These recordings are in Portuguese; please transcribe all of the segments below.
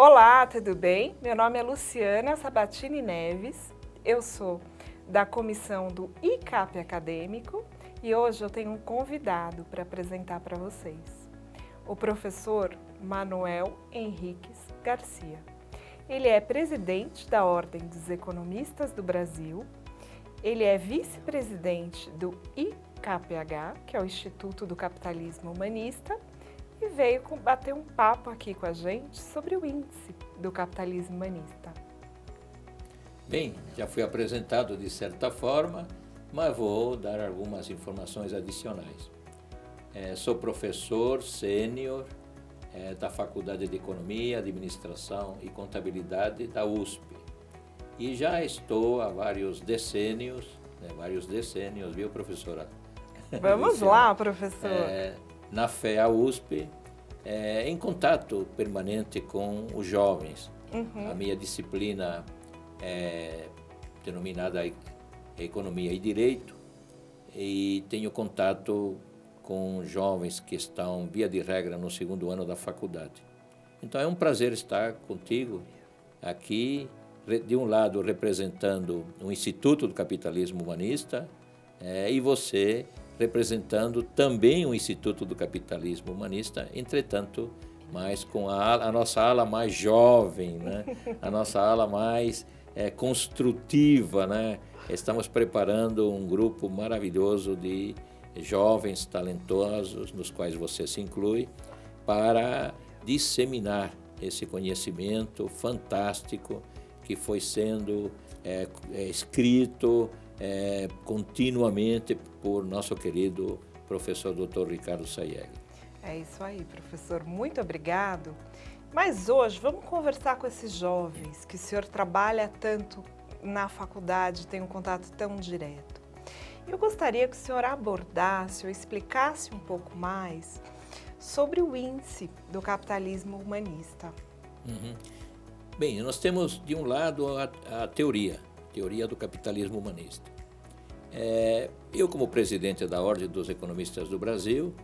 Olá, tudo bem? Meu nome é Luciana Sabatini Neves, eu sou da comissão do ICAP Acadêmico e hoje eu tenho um convidado para apresentar para vocês, o professor Manuel Henriques Garcia. Ele é presidente da Ordem dos Economistas do Brasil, ele é vice-presidente do ICAPH, que é o Instituto do Capitalismo Humanista, e veio bater um papo aqui com a gente sobre o índice do capitalismo humanista. Bem, já fui apresentado de certa forma, mas vou dar algumas informações adicionais. Sou professor sênior da Faculdade de Economia, Administração e Contabilidade da USP. E já estou há vários decênios, viu, professora? Vamos lá, professor. Na FEA USP, em contato permanente com os jovens. A minha disciplina é denominada Economia e Direito e tenho contato com jovens que estão, via de regra, no segundo ano da faculdade. Então é um prazer estar contigo aqui, de um lado representando o Instituto do Capitalismo Humanista e você representando também o Instituto do Capitalismo Humanista, entretanto, mas com a nossa ala mais jovem, né? A nossa ala mais construtiva, né? Estamos preparando um grupo maravilhoso de jovens talentosos, nos quais você se inclui, para disseminar esse conhecimento fantástico que foi sendo escrito continuamente por nosso querido professor Dr. Ricardo Sayegh. É isso aí, professor. Muito obrigado. Mas hoje vamos conversar com esses jovens que o senhor trabalha tanto na faculdade, tem um contato tão direto. Eu gostaria que o senhor abordasse ou explicasse um pouco mais sobre o índice do capitalismo humanista. Bem, nós temos de um lado a teoria do capitalismo humanista. Eu, como presidente da Ordem dos Economistas do Brasil,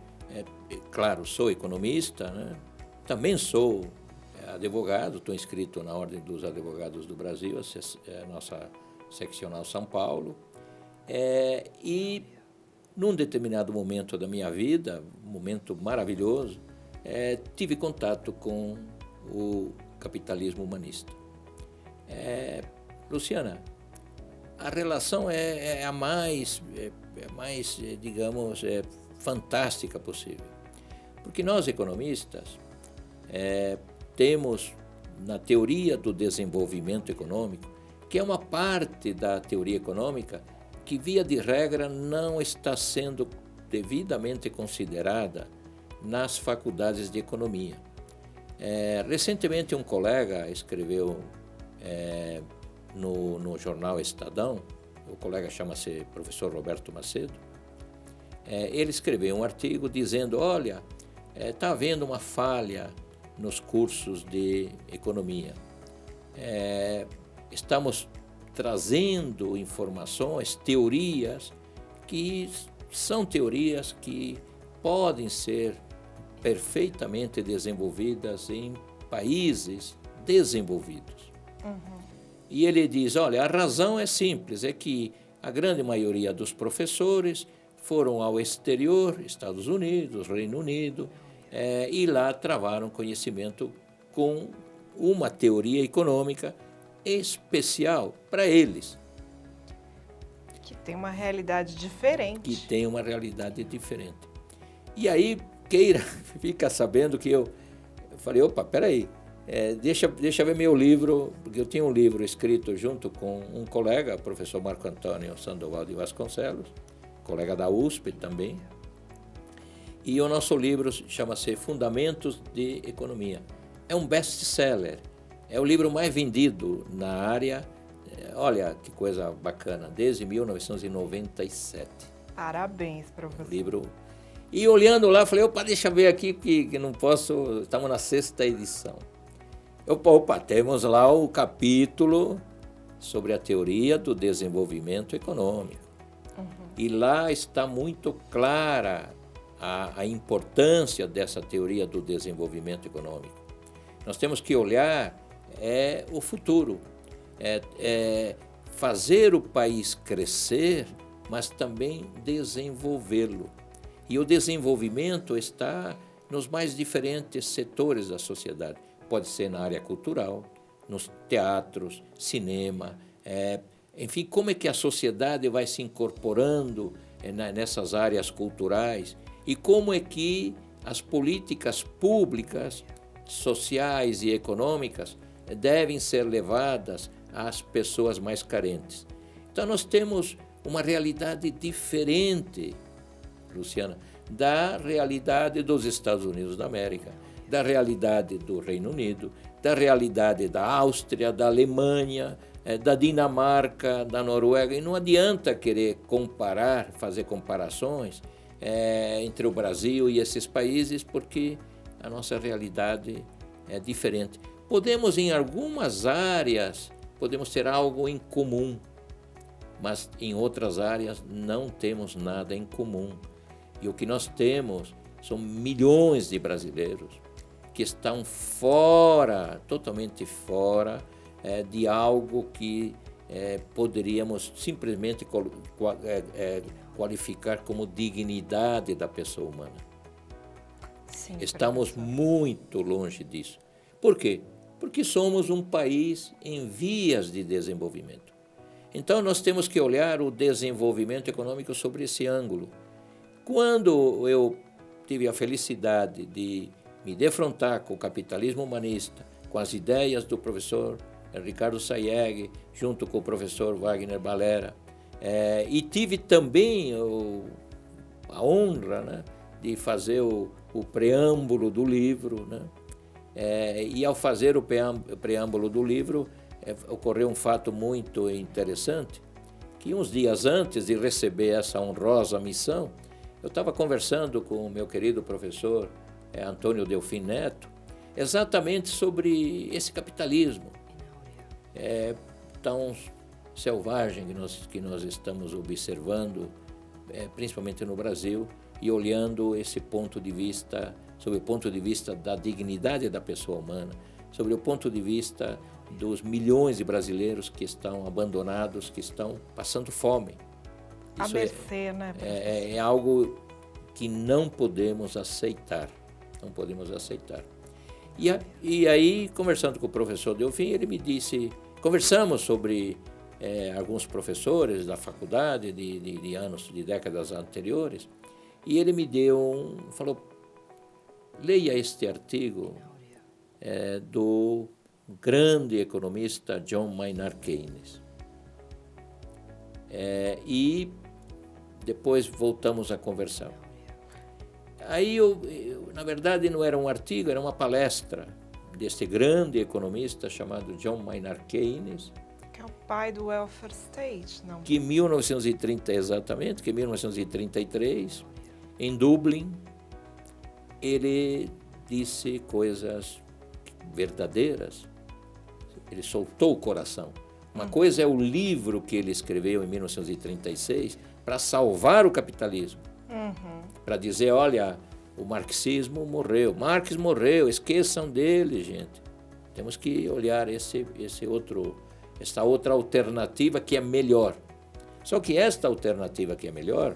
claro, sou economista, né? Também sou advogado, estou inscrito na Ordem dos Advogados do Brasil, a nossa seccional São Paulo, e num determinado momento da minha vida, um momento maravilhoso, tive contato com o capitalismo humanista. Luciana, a relação é a mais, digamos, fantástica possível. Porque nós, economistas, temos na teoria do desenvolvimento econômico, que é uma parte da teoria econômica que, via de regra, não está sendo devidamente considerada nas faculdades de economia. Recentemente, um colega escreveu no jornal Estadão, o colega chama-se professor Roberto Macedo, ele escreveu um artigo dizendo, olha, está havendo uma falha nos cursos de economia. Estamos trazendo informações, teorias, que são teorias que podem ser perfeitamente desenvolvidas em países desenvolvidos. E ele diz, olha, a razão é simples, é que a grande maioria dos professores foram ao exterior, Estados Unidos, Reino Unido, e lá travaram conhecimento com uma teoria econômica especial para eles. Que tem uma realidade diferente. Que tem uma realidade diferente. E aí, fica sabendo que eu falei, opa, peraí, deixa eu ver meu livro, porque eu tinha um livro escrito junto com um colega, o professor Marco Antônio Sandoval de Vasconcelos, colega da USP também, e o nosso livro chama-se Fundamentos de Economia. É um best-seller, é o livro mais vendido na área, olha que coisa bacana, desde 1997. Parabéns, professor. Livro. E olhando lá, falei, opa, deixa eu ver aqui, que não posso, estamos na 6ª edição. Opa, temos lá o capítulo sobre a teoria do desenvolvimento econômico. E lá está muito clara a importância dessa teoria do desenvolvimento econômico. Nós temos que olhar o futuro, fazer o país crescer, mas também desenvolvê-lo. E o desenvolvimento está nos mais diferentes setores da sociedade. Pode ser na área cultural, nos teatros, cinema, enfim, como é que a sociedade vai se incorporando nessas áreas culturais e como é que as políticas públicas, sociais e econômicas devem ser levadas às pessoas mais carentes. Então nós temos uma realidade diferente, Luciana, da realidade dos Estados Unidos da América, da realidade do Reino Unido, da realidade da Áustria, da Alemanha, da Dinamarca, da Noruega. E não adianta querer comparar, fazer comparações entre o Brasil e esses países, porque a nossa realidade é diferente. Podemos, em algumas áreas, podemos ter algo em comum, mas em outras áreas não temos nada em comum. E o que nós temos são milhões de brasileiros que estão fora, totalmente fora, de algo que poderíamos simplesmente qualificar como dignidade da pessoa humana. Sim, Estamos professor. muito longe disso. Por quê? Porque somos um país em vias de desenvolvimento. Então, nós temos que olhar o desenvolvimento econômico sobre esse ângulo. Quando eu tive a felicidade de me defrontar com o capitalismo humanista, com as ideias do professor Ricardo Sayegh, junto com o professor Wagner Balera, e tive também a honra, né, de fazer o preâmbulo do livro, né? E ao fazer o preâmbulo do livro, ocorreu um fato muito interessante, que uns dias antes de receber essa honrosa missão, eu estava conversando com o meu querido professor Antônio Delfim Neto, exatamente sobre esse capitalismo tão selvagem que nós estamos observando, principalmente no Brasil, e olhando esse ponto de vista, sobre o ponto de vista da dignidade da pessoa humana, sobre o ponto de vista dos milhões de brasileiros que estão abandonados, que estão passando fome. A Isso mercê, né, professor? é algo que não podemos aceitar, não podemos aceitar. E aí, conversando com o professor Delfim, ele me disse, conversamos sobre alguns professores da faculdade de anos, de décadas anteriores, e ele me falou, leia este artigo do grande economista John Maynard Keynes. E depois voltamos a conversar. Aí, na verdade, não era um artigo, era uma palestra desse grande economista chamado John Maynard Keynes, Que é o pai do welfare state, não? que em 1930, exatamente, que em 1933, em Dublin, ele disse coisas verdadeiras, ele soltou o coração. Uma coisa é o livro que ele escreveu em 1936 para salvar o capitalismo, para dizer, olha, o marxismo morreu, Marx morreu, esqueçam dele, gente. Temos que olhar essa outra alternativa que é melhor. Só que esta alternativa que é melhor,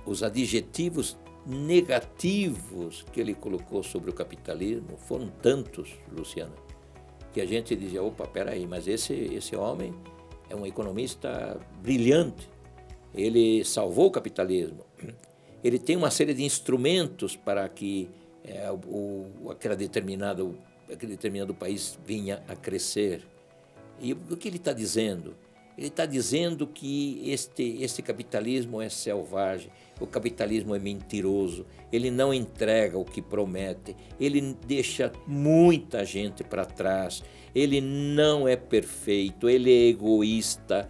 os adjetivos negativos que ele colocou sobre o capitalismo foram tantos, Luciana, que a gente dizia, opa, peraí, mas esse homem é um economista brilhante, ele salvou o capitalismo, ele tem uma série de instrumentos para que aquele determinado país venha a crescer. E o que ele está dizendo? Ele está dizendo que este capitalismo é selvagem, o capitalismo é mentiroso, ele não entrega o que promete, ele deixa muita gente para trás, ele não é perfeito, ele é egoísta,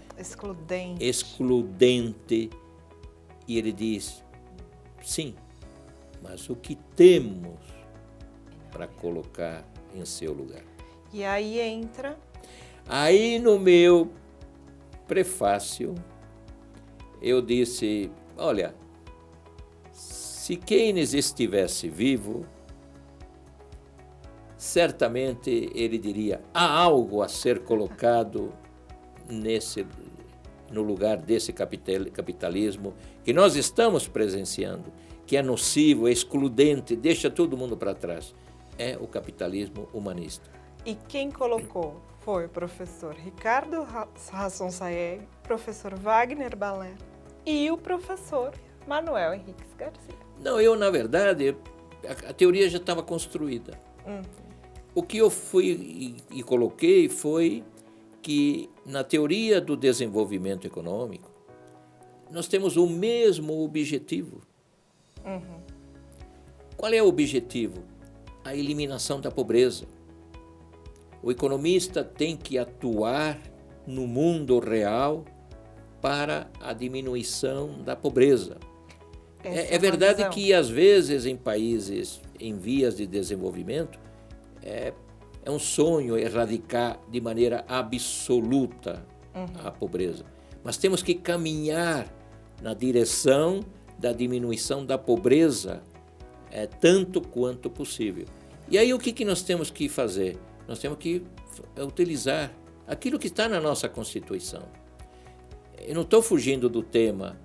excludente. E ele diz, sim, mas o que temos para colocar em seu lugar? E aí entra... Aí no meu prefácio, eu disse, olha, se Keynes estivesse vivo, certamente ele diria, há algo a ser colocado no lugar desse capitalismo que nós estamos presenciando, que é nocivo, é excludente, deixa todo mundo para trás. É o capitalismo humanista. E quem colocou foi o professor Ricardo Rasson Sayegh, professor Wagner Balé e o professor Manuel Henriques Garcia. Não, eu, na verdade, a teoria já estava construída. O que eu fui e coloquei foi que, na teoria do desenvolvimento econômico, nós temos o mesmo objetivo. Qual é o objetivo? A eliminação da pobreza. O economista tem que atuar no mundo real para a diminuição da pobreza. É verdade que, às vezes, em países em vias de desenvolvimento, é um sonho erradicar de maneira absoluta a pobreza. Mas temos que caminhar na direção da diminuição da pobreza tanto quanto possível. E aí o que nós temos que fazer? Nós temos que utilizar aquilo que está na nossa Constituição. Eu não estou fugindo do tema,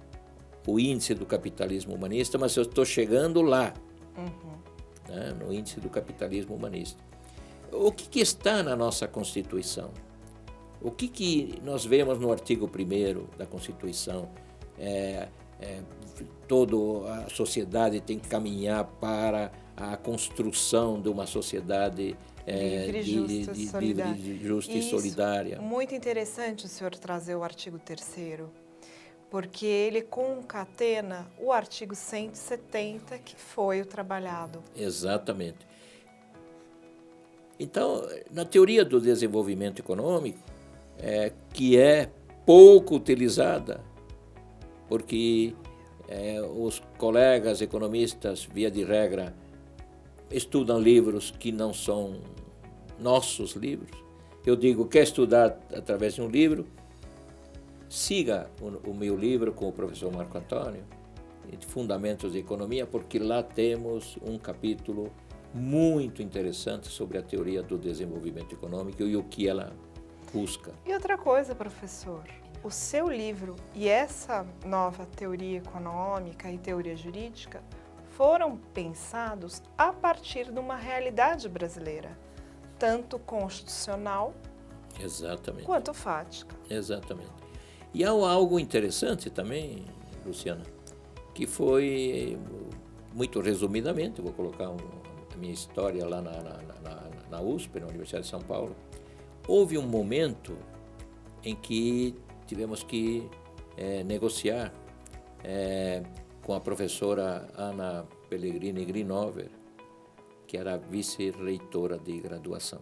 o índice do capitalismo humanista, mas eu estou chegando lá, né, no índice do capitalismo humanista. O que está na nossa Constituição? O que nós vemos no artigo 1º da Constituição? Toda a sociedade tem que caminhar para a construção de uma sociedade livre, justa e solidária. Muito interessante o senhor trazer o artigo 3º, porque ele concatena o artigo 170, que foi o trabalhado. Exatamente. Então, na teoria do desenvolvimento econômico, que é pouco utilizada, porque os colegas economistas, via de regra, estudam livros que não são nossos livros. Eu digo, quer estudar através de um livro? Siga o meu livro com o professor Marco Antônio, de Fundamentos de Economia, porque lá temos um capítulo muito interessante sobre a teoria do desenvolvimento econômico e o que ela busca. E outra coisa, professor, o seu livro e essa nova teoria econômica e teoria jurídica foram pensados a partir de uma realidade brasileira, tanto constitucional Exatamente. quanto fática. Exatamente. E há algo interessante também, Luciana, que foi, muito resumidamente, vou colocar a minha história lá na USP, na Universidade de São Paulo. Houve um momento em que tivemos que negociar com a professora Ana Pellegrini Grinover, que era vice-reitora de graduação.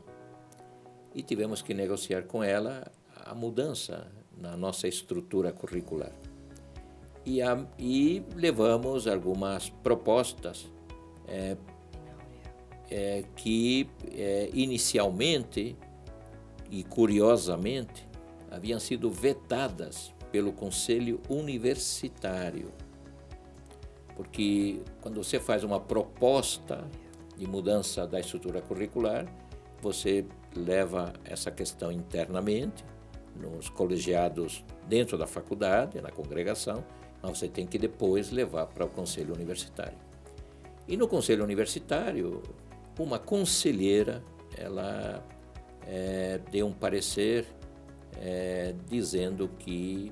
E tivemos que negociar com ela a mudança na nossa estrutura curricular. E levamos algumas propostas que inicialmente e curiosamente haviam sido vetadas pelo Conselho Universitário. Porque quando você faz uma proposta de mudança da estrutura curricular, você leva essa questão internamente, nos colegiados dentro da faculdade, na congregação, mas você tem que depois levar para o Conselho Universitário. E no Conselho Universitário, uma conselheira, ela deu um parecer dizendo que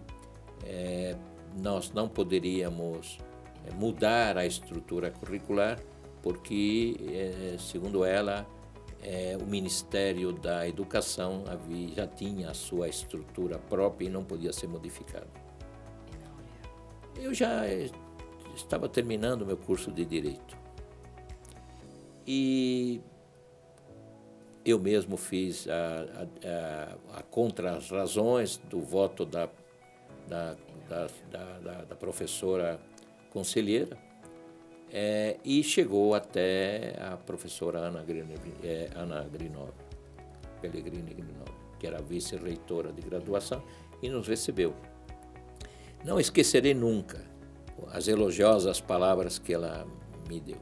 nós não poderíamos mudar a estrutura curricular porque, segundo ela, o Ministério da Educação já tinha a sua estrutura própria e não podia ser modificado. Eu já estava terminando o meu curso de Direito. E eu mesmo fiz a contra as razões do voto da professora conselheira, e chegou até a professora Ana Pellegrini Grinover, que era vice-reitora de graduação, e nos recebeu. Não esquecerei nunca as elogiosas palavras que ela me deu.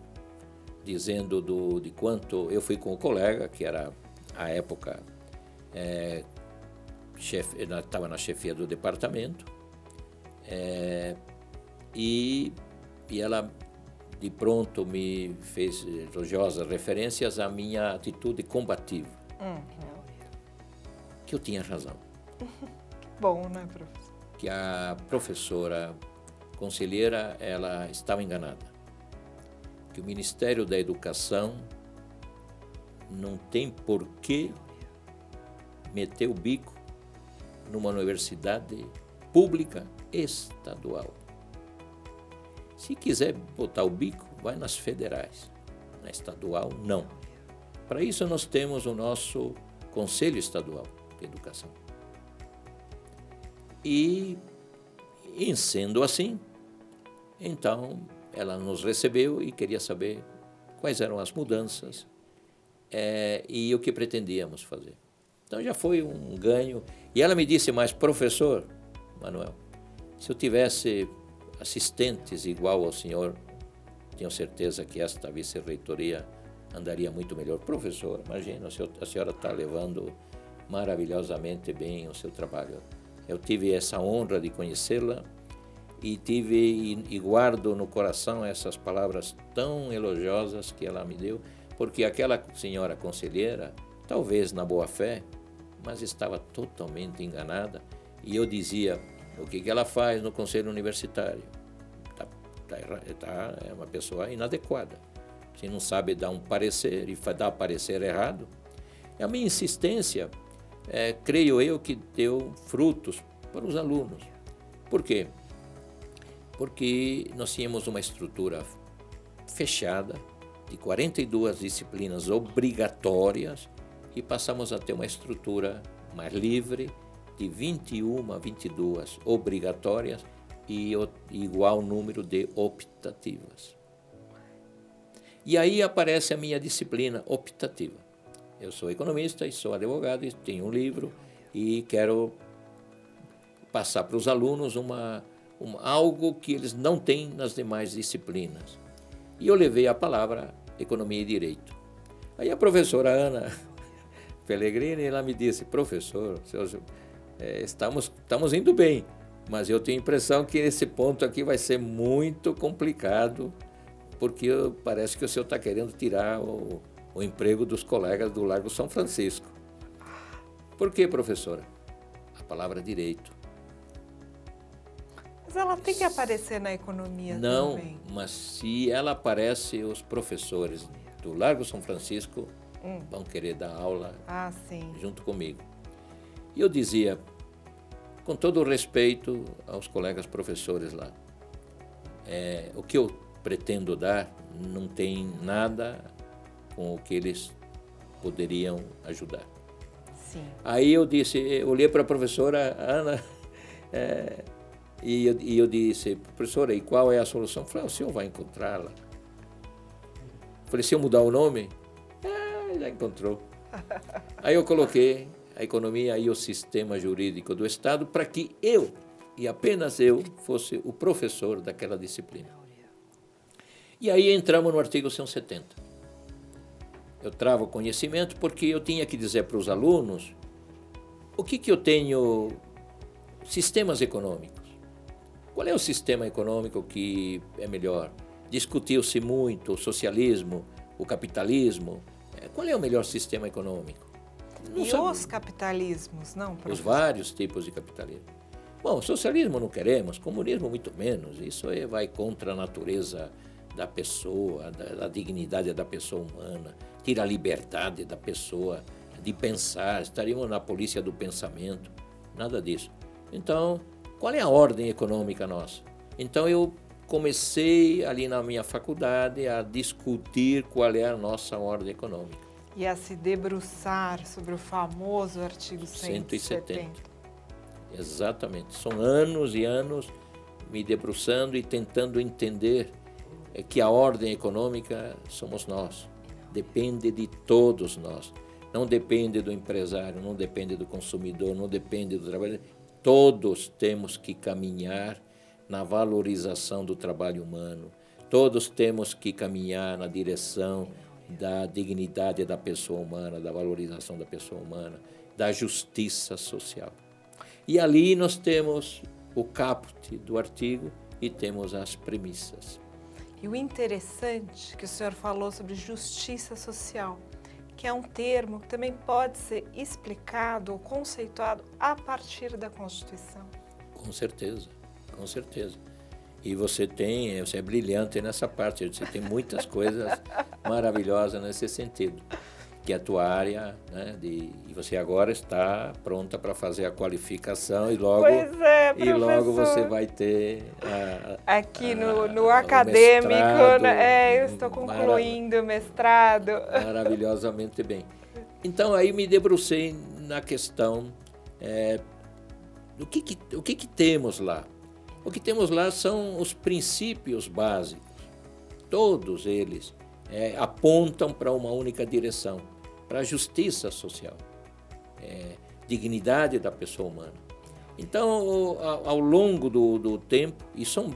dizendo de quanto eu fui com o colega, que era, à época, estava na chefia do departamento, e ela, de pronto, me fez elogiosas referências à minha atitude combativa. Que eu tinha razão. Bom, né, professor? Que a professora conselheira, ela estava enganada. Que o Ministério da Educação não tem por que meter o bico numa universidade pública estadual. Se quiser botar o bico, vai nas federais. Na estadual, não. Para isso, nós temos o nosso Conselho Estadual de Educação. E, em sendo assim, então, ela nos recebeu e queria saber quais eram as mudanças e o que pretendíamos fazer. Então, já foi um ganho. E ela me disse mais, professor Manuel, se eu tivesse assistentes igual ao senhor, tenho certeza que esta vice-reitoria andaria muito melhor. Professor, imagina, a senhora está levando maravilhosamente bem o seu trabalho. Eu tive essa honra de conhecê-la e guardo no coração essas palavras tão elogiosas que ela me deu, porque aquela senhora conselheira, talvez na boa fé, mas estava totalmente enganada. E eu dizia, o que ela faz no conselho universitário? É uma pessoa inadequada. Se não sabe dar um parecer e dar parecer errado. A minha insistência, creio eu, que deu frutos para os alunos. Por quê? Porque nós tínhamos uma estrutura fechada de 42 disciplinas obrigatórias e passamos a ter uma estrutura mais livre de 21 a 22 obrigatórias e igual número de optativas. E aí aparece a minha disciplina optativa. Eu sou economista e sou advogado e tenho um livro e quero passar para os alunos algo que eles não têm nas demais disciplinas. E eu levei a palavra Economia e Direito. Aí a professora Ana Pellegrini, ela me disse, professor, estamos indo bem, mas eu tenho a impressão que esse ponto aqui vai ser muito complicado, porque parece que o senhor está querendo tirar o emprego dos colegas do Largo São Francisco. Por quê, professora? A palavra direito. Mas ela tem que aparecer na economia também. Não, mas se ela aparece, os professores do Largo São Francisco vão querer dar aula junto comigo. E eu dizia, com todo o respeito aos colegas professores lá, o que eu pretendo dar não tem nada com o que eles poderiam ajudar. Sim. Aí eu olhei para a professora Ana e eu disse, professora, e qual é a solução? Falei, o senhor vai encontrá-la. Falei, se eu mudar o nome? Já encontrou. Aí eu coloquei a economia e o sistema jurídico do Estado para que eu, e apenas eu, fosse o professor daquela disciplina. E aí entramos no artigo 170. Eu travo conhecimento porque eu tinha que dizer para os alunos o que eu tenho, sistemas econômicos. Qual é o sistema econômico que é melhor? Discutiu-se muito o socialismo, o capitalismo. Qual é o melhor sistema econômico? Não sabe. Os capitalismos, não, professor? Os vários tipos de capitalismo. Bom, socialismo não queremos, comunismo muito menos. Isso vai contra a natureza da pessoa, da dignidade da pessoa humana, tira a liberdade da pessoa de pensar, estaríamos na polícia do pensamento, nada disso. Então, qual é a ordem econômica nossa? Então, eu comecei ali na minha faculdade a discutir qual é a nossa ordem econômica. E a se debruçar sobre o famoso artigo 170. Exatamente. São anos e anos me debruçando e tentando entender que a ordem econômica somos nós. Depende de todos nós. Não depende do empresário, não depende do consumidor, não depende do trabalhador. Todos temos que caminhar na valorização do trabalho humano. Todos temos que caminhar na direção da dignidade da pessoa humana, da valorização da pessoa humana, da justiça social. E ali nós temos o caput do artigo e temos as premissas. E o interessante que o senhor falou sobre justiça social, que é um termo que também pode ser explicado ou conceituado a partir da Constituição. Com certeza, com certeza. E você é brilhante nessa parte, você tem muitas coisas maravilhosas nesse sentido, que é a tua área, né, e você agora está pronta para fazer a qualificação e logo, você vai ter aqui no acadêmico, mestrado, né? Eu estou concluindo o mestrado. Maravilhosamente bem. Então aí me debrucei na questão do que temos lá. O que temos lá são os princípios básicos. Todos eles apontam para uma única direção, para a justiça social, dignidade da pessoa humana. Então, ao longo do tempo, e são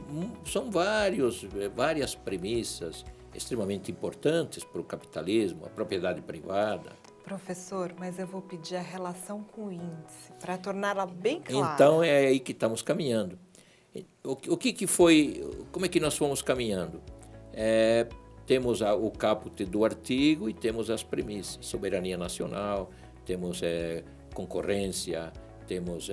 várias premissas extremamente importantes para o capitalismo, a propriedade privada. Professor, mas eu vou pedir a relação com o índice, para torná-la bem clara. Então, é aí que estamos caminhando. Como é que nós fomos caminhando? Temos o caput do artigo e temos as premissas. Soberania nacional, temos concorrência, temos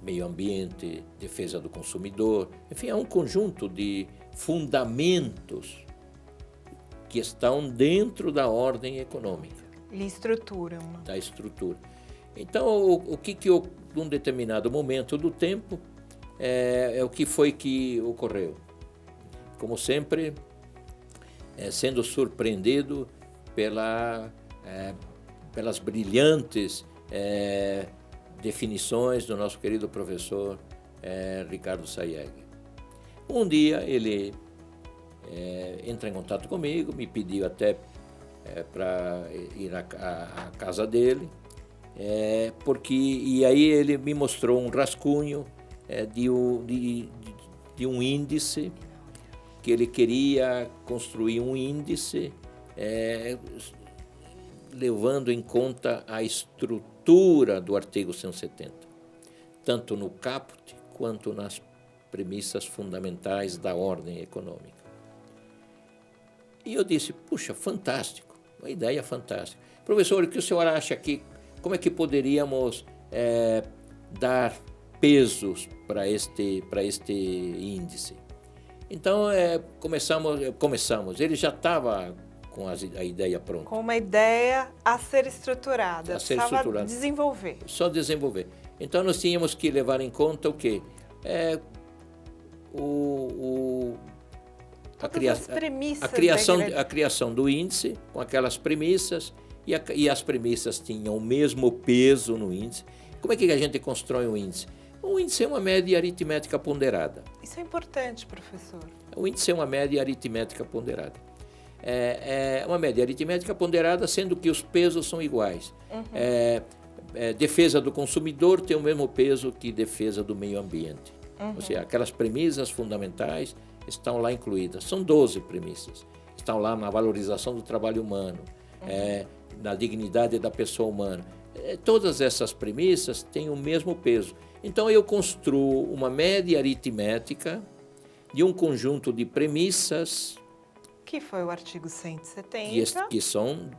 meio ambiente, defesa do consumidor. Enfim, é um conjunto de fundamentos que estão dentro da ordem econômica. E estruturam. Da estrutura. Então, o que num determinado momento do tempo, o que foi que ocorreu? Como sempre, sendo surpreendido pelas brilhantes definições do nosso querido professor Ricardo Sayegh. Um dia ele entra em contato comigo, me pediu até para ir à casa dele, e aí ele me mostrou um rascunho de um índice, que ele queria construir um índice levando em conta a estrutura do artigo 170, tanto no caput quanto nas premissas fundamentais da ordem econômica. E eu disse, puxa, fantástico, uma ideia fantástica. Professor, o que o senhor acha aqui? Como é que poderíamos dar pesos para este índice? Então, começamos. Ele já estava com a ideia pronta. Com uma ideia a ser estruturada. Desenvolver. Só desenvolver. Então, nós tínhamos que levar em conta o quê? A criação do índice, com aquelas premissas, e as premissas tinham o mesmo peso no índice. Como é que a gente constrói um índice? O índice é uma média aritmética ponderada. Isso é importante, professor. O índice é uma média aritmética ponderada. É uma média aritmética ponderada, sendo que os pesos são iguais. Uhum. Defesa do consumidor tem o mesmo peso que defesa do meio ambiente. Uhum. Ou seja, aquelas premissas fundamentais estão lá incluídas. São 12 premissas. Estão lá na valorização do trabalho humano, na dignidade da pessoa humana. Todas essas premissas têm o mesmo peso. Então, eu construo uma média aritmética de um conjunto de premissas... Que foi o artigo 170.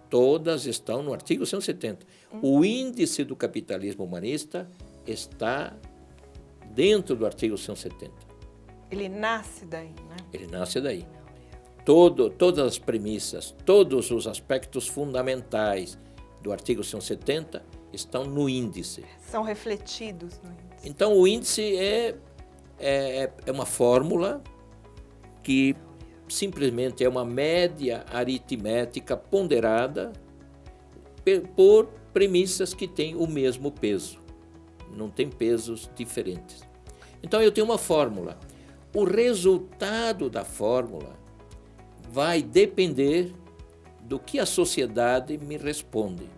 Todas estão no artigo 170. O índice do capitalismo humanista está dentro do artigo 170. Ele nasce daí, né? Ele nasce daí. Todas as premissas, todos os aspectos fundamentais do artigo 170 estão no índice. São refletidos no índice. Então, o índice é uma fórmula que simplesmente é uma média aritmética ponderada por premissas que têm o mesmo peso. Não tem pesos diferentes. Então, eu tenho uma fórmula. O resultado da fórmula vai depender do que a sociedade me responde.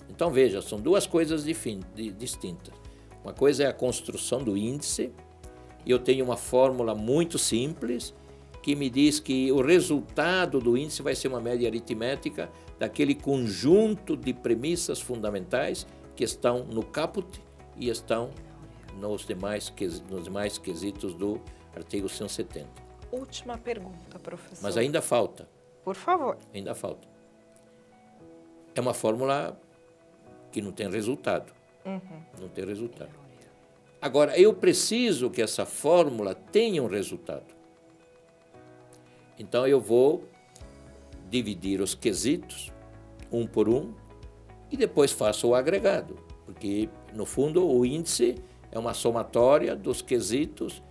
Então, veja, são duas coisas distintas. Uma coisa é a construção do índice, e eu tenho uma fórmula muito simples, que me diz que o resultado do índice vai ser uma média aritmética daquele conjunto de premissas fundamentais que estão no caput e estão nos demais quesitos do artigo 170. Última pergunta, professor. Mas ainda falta. Por favor. Ainda falta. É uma fórmula que não tem resultado. Não tem resultado. Agora, eu preciso que essa fórmula tenha um resultado. Então, eu vou dividir os quesitos, um por um, e depois faço o agregado. Porque, no fundo, o índice é uma somatória dos quesitos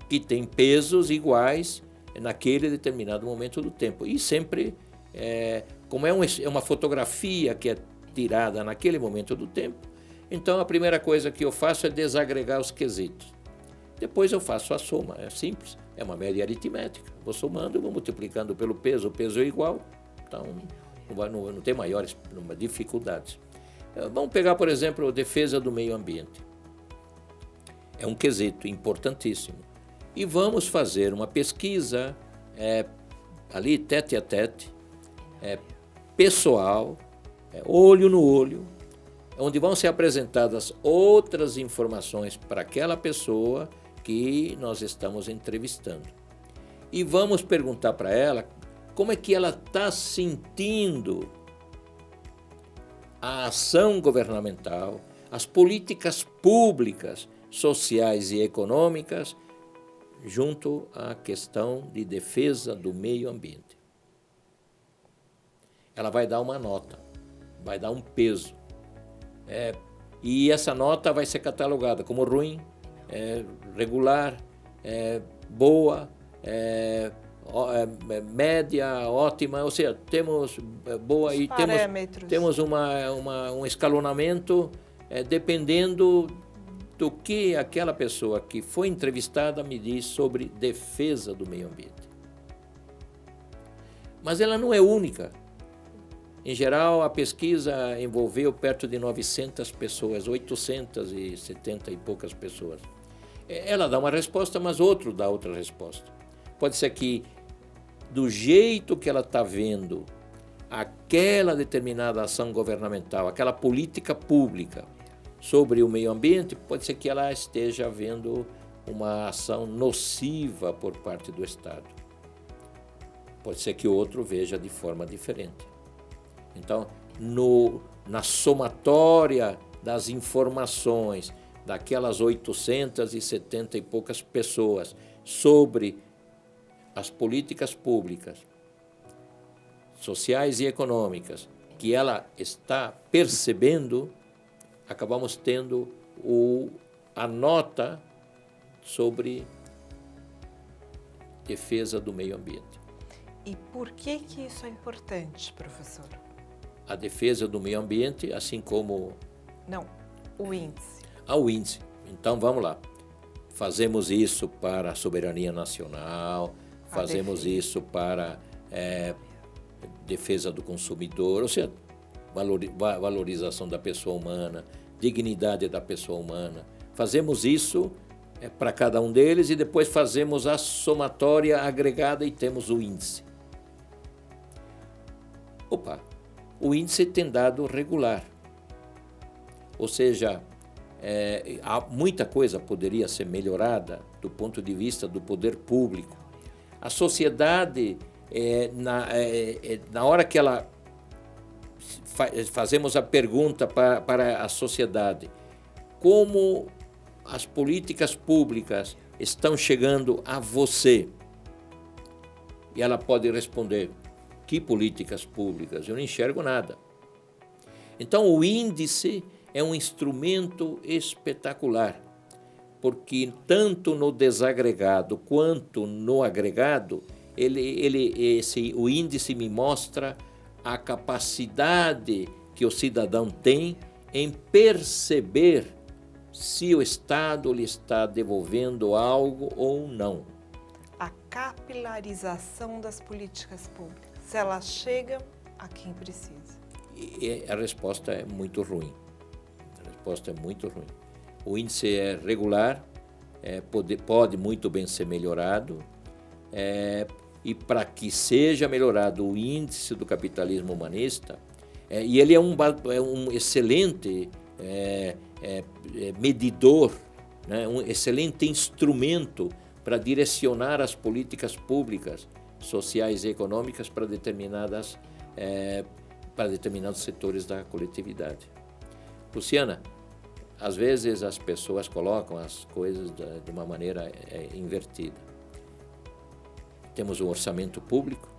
que tem pesos iguais naquele determinado momento do tempo. E sempre, como é uma fotografia que é tirada naquele momento do tempo, então a primeira coisa que eu faço é desagregar os quesitos. Depois eu faço a soma, é simples, é uma média aritmética. Vou somando, vou multiplicando pelo peso, o peso é igual, então não tem maiores dificuldades. Vamos pegar, por exemplo, a defesa do meio ambiente. É um quesito importantíssimo. E vamos fazer uma pesquisa ali, tete a tete, pessoal, olho no olho, onde vão ser apresentadas outras informações para aquela pessoa que nós estamos entrevistando. E vamos perguntar para ela como é que ela está sentindo a ação governamental, as políticas públicas, sociais e econômicas, junto à questão de defesa do meio ambiente. Ela vai dar uma nota, vai dar um peso. E essa nota vai ser catalogada como ruim, regular, boa, média, ótima, ou seja, temos boa e temos um escalonamento dependendo do que aquela pessoa que foi entrevistada me diz sobre defesa do meio ambiente. Mas ela não é única. Em geral, a pesquisa envolveu perto de 900 pessoas, 870 e poucas pessoas. Ela dá uma resposta, mas outro dá outra resposta. Pode ser que, do jeito que ela está vendo aquela determinada ação governamental, aquela política pública sobre o meio ambiente, pode ser que ela esteja vendo uma ação nociva por parte do Estado. Pode ser que o outro veja de forma diferente. Então, na somatória das informações daquelas 870 e poucas pessoas sobre as políticas públicas, sociais e econômicas, que ela está percebendo, acabamos tendo a nota sobre defesa do meio ambiente. E por que isso é importante, professor? A defesa do meio ambiente, assim como... Não, o índice. O índice. Então, vamos lá. Fazemos isso para a soberania nacional, fazemos isso para defesa do consumidor, ou seja, valorização da pessoa humana, dignidade da pessoa humana. Fazemos isso para cada um deles e depois fazemos a somatória agregada e temos o índice. O índice tem dado regular, ou seja, muita coisa poderia ser melhorada do ponto de vista do poder público. A sociedade, na hora que ela fazemos a pergunta para a sociedade, como as políticas públicas estão chegando a você? E ela pode responder: que políticas públicas? Eu não enxergo nada. Então, o índice é um instrumento espetacular, porque tanto no desagregado quanto no agregado, o índice me mostra a capacidade que o cidadão tem em perceber se o Estado lhe está devolvendo algo ou não. A capilarização das políticas públicas, se elas chegam a quem precisa. E a resposta é muito ruim. O índice é regular, pode muito bem ser melhorado. e para que seja melhorado o índice do capitalismo humanista, e ele é um excelente medidor, né, um excelente instrumento para direcionar as políticas públicas, sociais e econômicas para determinados setores da coletividade. Luciana, às vezes as pessoas colocam as coisas de uma maneira invertida. Temos um orçamento público.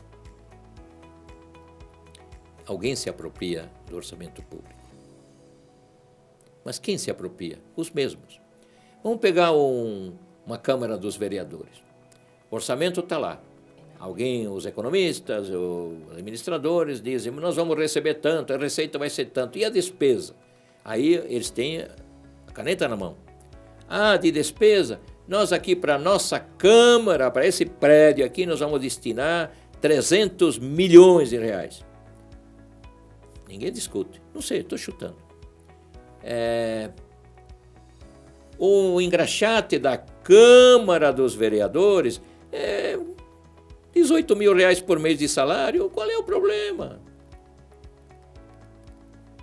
Alguém se apropria do orçamento público. Mas quem se apropria? Os mesmos. Vamos pegar uma Câmara dos Vereadores. O orçamento está lá. Os economistas, os administradores dizem, nós vamos receber tanto, a receita vai ser tanto. E a despesa? Aí eles têm a caneta na mão. De despesa, nós aqui para a nossa Câmara, para esse prédio aqui, nós vamos destinar 300 milhões de reais. Ninguém discute. Não sei, estou chutando. O engraxate da Câmara dos Vereadores é 18 mil reais por mês de salário. Qual é o problema?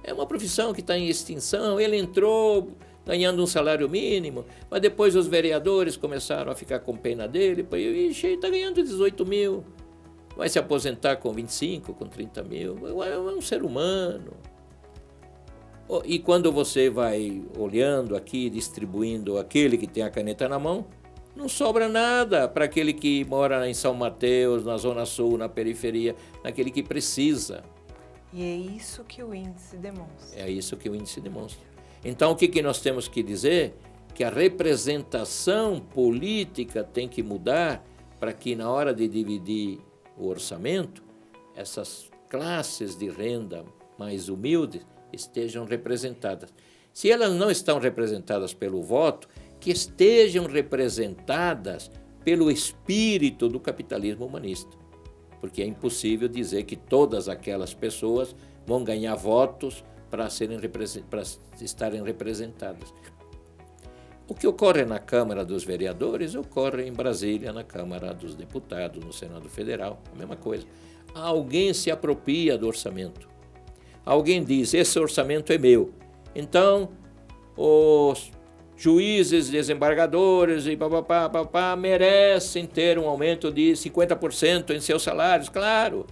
É uma profissão que está em extinção. Ele entrou ganhando um salário mínimo, mas depois os vereadores começaram a ficar com pena dele. Ixi, ele está ganhando 18 mil. Vai se aposentar com 25, com 30 mil. É um ser humano. E quando você vai olhando aqui, distribuindo aquele que tem a caneta na mão, não sobra nada para aquele que mora em São Mateus, na Zona Sul, na periferia, naquele que precisa. E é isso que o índice demonstra. É isso que o índice demonstra. Então, o que nós temos que dizer? Que a representação política tem que mudar para que, na hora de dividir o orçamento, essas classes de renda mais humildes estejam representadas. Se elas não estão representadas pelo voto, que estejam representadas pelo espírito do capitalismo humanista. Porque é impossível dizer que todas aquelas pessoas vão ganhar votos para estarem representadas. O que ocorre na Câmara dos Vereadores ocorre em Brasília, na Câmara dos Deputados, no Senado Federal, a mesma coisa. Alguém se apropria do orçamento. Alguém diz, esse orçamento é meu. Então, os juízes, desembargadores e papapá merecem ter um aumento de 50% em seus salários, claro.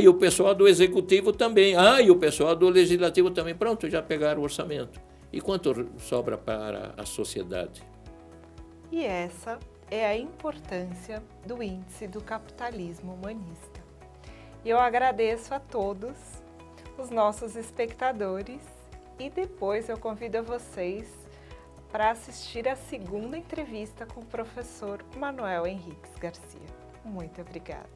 E o pessoal do Executivo também. E o pessoal do Legislativo também. Pronto, já pegaram o orçamento. E quanto sobra para a sociedade? E essa é a importância do índice do capitalismo humanista. E eu agradeço a todos os nossos espectadores e depois eu convido vocês para assistir a segunda entrevista com o professor Manuel Henriques Garcia. Muito obrigada.